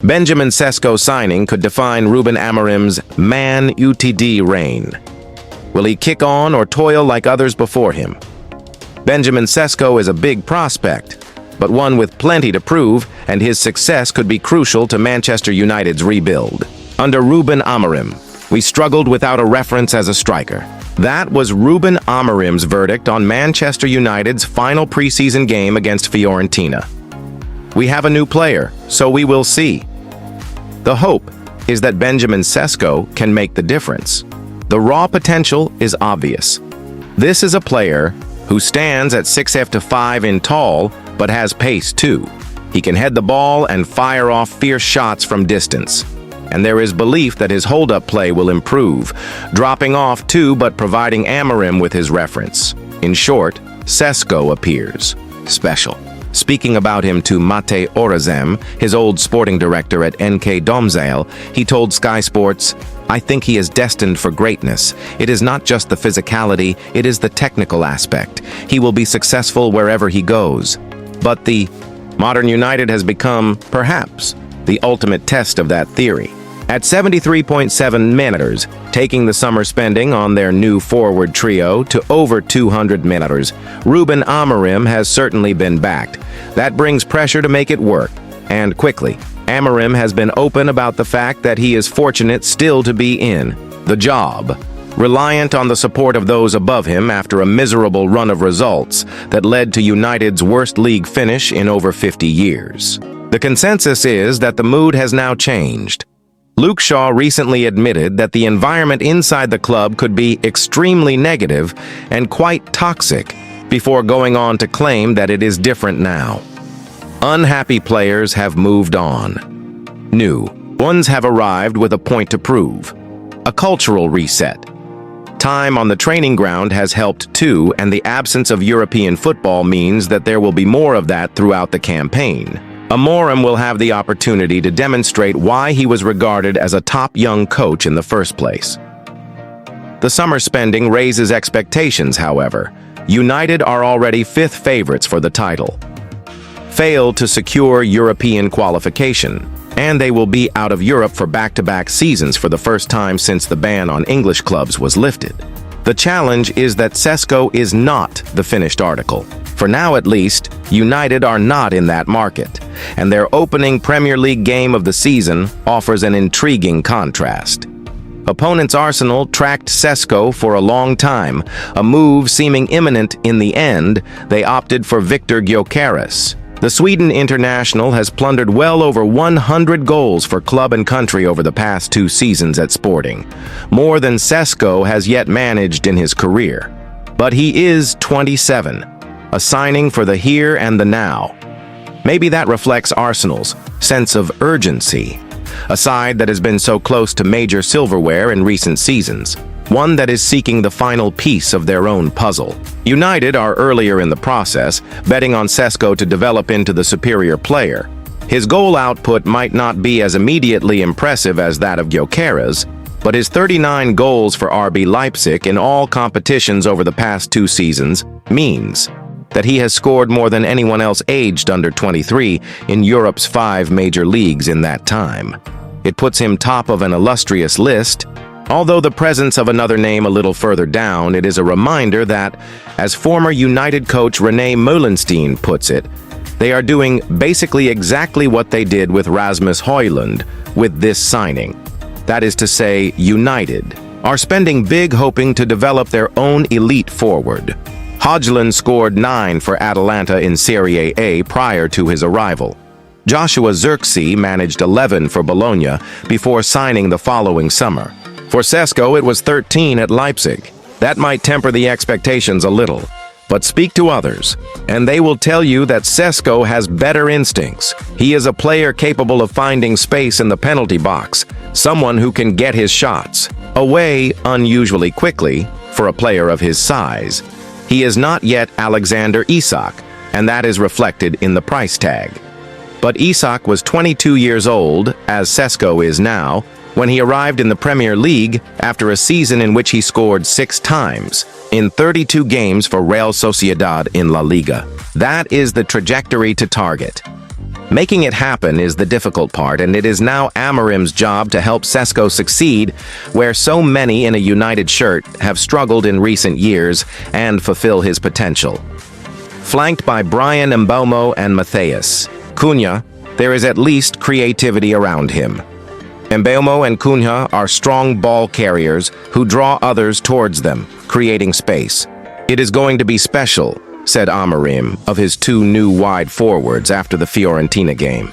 Benjamin Sesko signing could define Ruben Amorim'S Man UTD reign. Will he kick on or toil like others before him? Benjamin Sesko is a big prospect, but one with plenty to prove, and his success could be crucial to Manchester United's rebuild. Under Ruben Amorim, we struggled without a reference as a striker. That was Ruben Amorim'S verdict on Manchester United's final preseason game against Fiorentina. We have a new player, so we will see. The hope is that Benjamin Sesko can make the difference. The raw potential is obvious. This is a player who stands at 6'5" in tall, but has pace too. He can head the ball and fire off fierce shots from distance. And there is belief that his hold-up play will improve, dropping off too but providing Amorim with his reference. In short, Sesko appears special. Speaking about him to Mate Orazem, his old sporting director at NK Domzale, he told Sky Sports, "I think he is destined for greatness. It is not just the physicality, it is the technical aspect. He will be successful wherever he goes." But the modern United has become, perhaps, the ultimate test of that theory. At 73.7 minutes, taking the summer spending on their new forward trio to over 200 minutes, Ruben Amorim has certainly been backed. That brings pressure to make it work, and quickly. Amorim has been open about the fact that he is fortunate still to be in the job, reliant on the support of those above him after a miserable run of results that led to United's worst league finish in over 50 years. The consensus is that the mood has now changed. Luke Shaw recently admitted that the environment inside the club could be extremely negative and quite toxic, before going on to claim that it is different now. Unhappy players have moved on. New ones have arrived with a point to prove. A cultural reset. Time on the training ground has helped too, and the absence of European football means that there will be more of that throughout the campaign. Amorim will have the opportunity to demonstrate why he was regarded as a top young coach in the first place. The summer spending raises expectations, however. United are already fifth favorites for the title. Failed to secure European qualification, and they will be out of Europe for back-to-back seasons for the first time since the ban on English clubs was lifted. The challenge is that Sesko is not the finished article. For now at least, United are not in that market, and their opening Premier League game of the season offers an intriguing contrast. Opponents Arsenal tracked Sesko for a long time, a move seeming imminent. In the end, they opted for Viktor Gyökeres. The Sweden international has plundered well over 100 goals for club and country over the past 2 seasons at Sporting, more than Sesko has yet managed in his career. But he is 27. A signing for the here and the now. Maybe that reflects Arsenal's sense of urgency, a side that has been so close to major silverware in recent seasons, one that is seeking the final piece of their own puzzle. United are earlier in the process, betting on Sesko to develop into the superior player. His goal output might not be as immediately impressive as that of Gyökeres, but his 39 goals for RB Leipzig in all competitions over the past 2 seasons means that he has scored more than anyone else aged under 23 in Europe's 5 major leagues in that time. It puts him top of an illustrious list. Although the presence of another name a little further down, it is a reminder that, as former United coach René Meulensteen puts it, they are doing basically exactly what they did with Rasmus Højlund with this signing. That is to say, United are spending big hoping to develop their own elite forward. Højlund scored 9 for Atalanta in Serie A prior to his arrival. Joshua Zirkzee managed 11 for Bologna before signing the following summer. For Sesko, it was 13 at Leipzig. That might temper the expectations a little, but speak to others, and they will tell you that Sesko has better instincts. He is a player capable of finding space in the penalty box, someone who can get his shots away unusually quickly for a player of his size. He is not yet Alexander Isak, and that is reflected in the price tag. But Isak was 22 years old, as Sesko is now, when he arrived in the Premier League after a season in which he scored 6 times in 32 games for Real Sociedad in La Liga. That is the trajectory to target. Making it happen is the difficult part, and it is now Amorim's job to help Sesko succeed, where so many in a United shirt have struggled in recent years, and fulfill his potential. Flanked by Bryan, mbeumo, and Matheus Cunha, there is at least creativity around him. Mbeumo and Cunha are strong ball carriers who draw others towards them, creating space. "It is going to be special," said Amorim of his two new wide forwards after the Fiorentina game.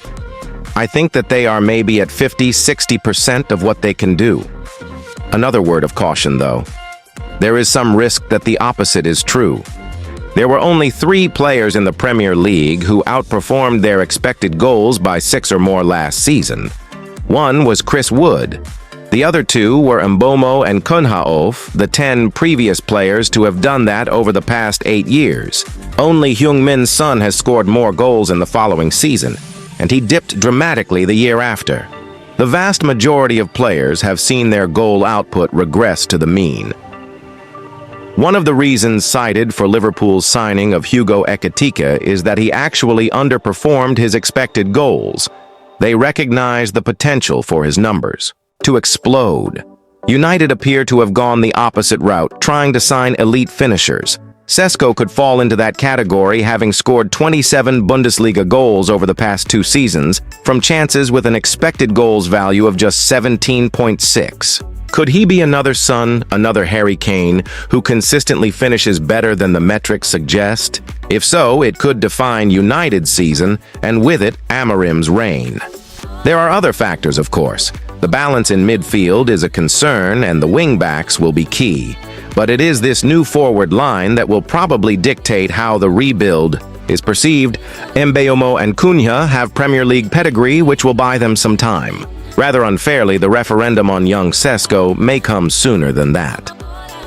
"I think that they are maybe at 50–60% of what they can do." Another word of caution, though. There is some risk that the opposite is true. There were only 3 players in the Premier League who outperformed their expected goals by 6 or more last season. One was Chris Wood. The other 2 were Mbeumo and Cunha, the 10 previous players to have done that over the past 8 years. Only Heung-Min Son has scored more goals in the following season, and he dipped dramatically the year after. The vast majority of players have seen their goal output regress to the mean. One of the reasons cited for Liverpool's signing of Hugo Ekitike is that he actually underperformed his expected goals. They recognize the potential for his numbers to explode. United appear to have gone the opposite route, trying to sign elite finishers. Sesko could fall into that category, having scored 27 Bundesliga goals over the past 2 seasons, from chances with an expected goals value of just 17.6. Could he be another Son, another Harry Kane, who consistently finishes better than the metrics suggest? If so, it could define United's season, and with it, Amorim's reign. There are other factors, of course. The balance in midfield is a concern, and the wing-backs will be key. But it is this new forward line that will probably dictate how the rebuild is perceived. Mbeumo and Cunha have Premier League pedigree, which will buy them some time. Rather unfairly, the referendum on young Sesko may come sooner than that.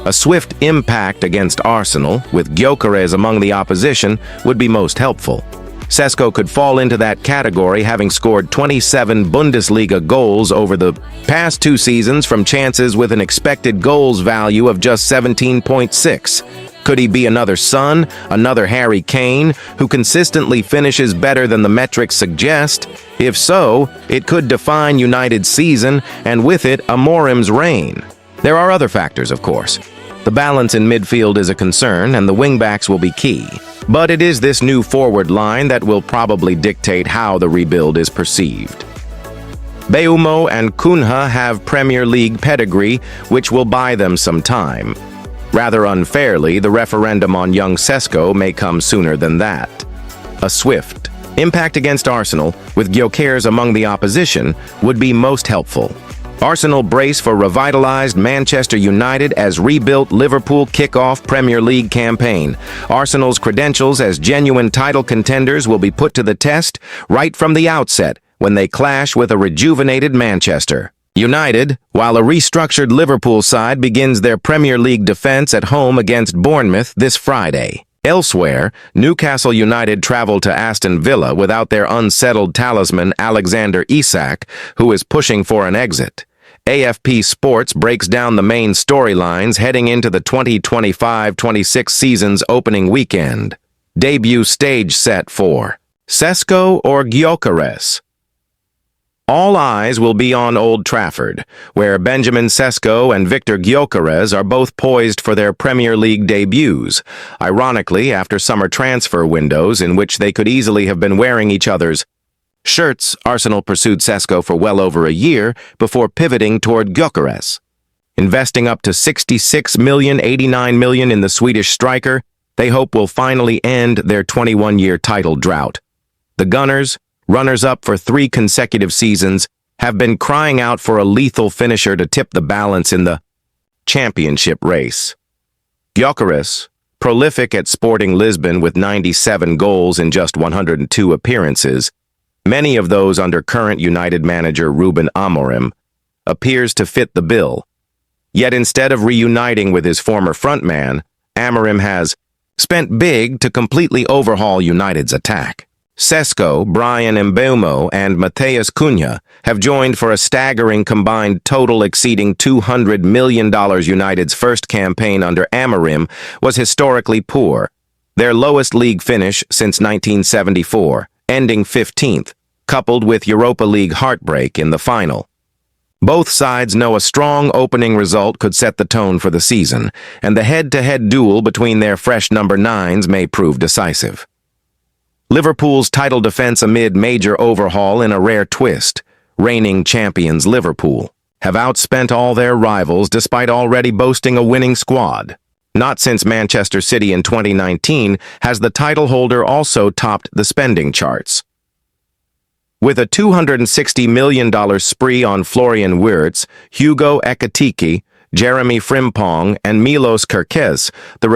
A swift impact against Arsenal, with Gyökeres among the opposition, would be most helpful. Sesko could fall into that category, having scored 27 Bundesliga goals over the past 2 seasons from chances with an expected goals value of just 17.6. Could he be another Son, another Harry Kane, who consistently finishes better than the metrics suggest? If so, it could define United's season, and with it, Amorim's reign. There are other factors, of course. The balance in midfield is a concern, and the wingbacks will be key. But it is this new forward line that will probably dictate how the rebuild is perceived. Mbeumo and Cunha have Premier League pedigree, which will buy them some time. Rather unfairly, the referendum on young Sesko may come sooner than that. A swift impact against Arsenal, with Gyökeres among the opposition, would be most helpful. Arsenal brace for revitalized Manchester United as rebuilt Liverpool kick-off Premier League campaign. Arsenal's credentials as genuine title contenders will be put to the test right from the outset when they clash with a rejuvenated Manchester United, while a restructured Liverpool side begins their Premier League defense at home against Bournemouth this Friday. Elsewhere, Newcastle United travel to Aston Villa without their unsettled talisman Alexander Isak, who is pushing for an exit. AFP Sports breaks down the main storylines heading into the 2025-26 season's opening weekend. Debut stage set for Sesko or Gyökeres. All eyes will be on Old Trafford, where Benjamin Sesko and Victor Gyökeres are both poised for their Premier League debuts, ironically after summer transfer windows in which they could easily have been wearing each other's shirts. Arsenal pursued Sesko for well over a year before pivoting toward Gyökeres. Investing up to 66 million, 89 million in the Swedish striker, they hope will finally end their 21-year title drought. The Gunners, runners-up for 3 consecutive seasons, have been crying out for a lethal finisher to tip the balance in the championship race. Gyökeres, prolific at Sporting Lisbon with 97 goals in just 102 appearances, many of those under current United manager Ruben Amorim, appears to fit the bill. Yet instead of reuniting with his former frontman, Amorim has spent big to completely overhaul United's attack. Sesko, Bryan Mbeumo, and Matheus Cunha have joined for a staggering combined total exceeding $200 million. United's first campaign under Amorim was historically poor, their lowest league finish since 1974, ending 15th. coupled with Europa League heartbreak in the final. Both sides know a strong opening result could set the tone for the season, and the head-to-head duel between their fresh number 9s may prove decisive. Liverpool's title defense amid major overhaul in a rare twist. Reigning champions Liverpool have outspent all their rivals despite already boasting a winning squad. Not since Manchester City in 2019 has the title holder also topped the spending charts. With a $260 million spree on Florian Wirtz, Hugo Ekitike, Jeremy Frimpong, and Milos Kerkez, the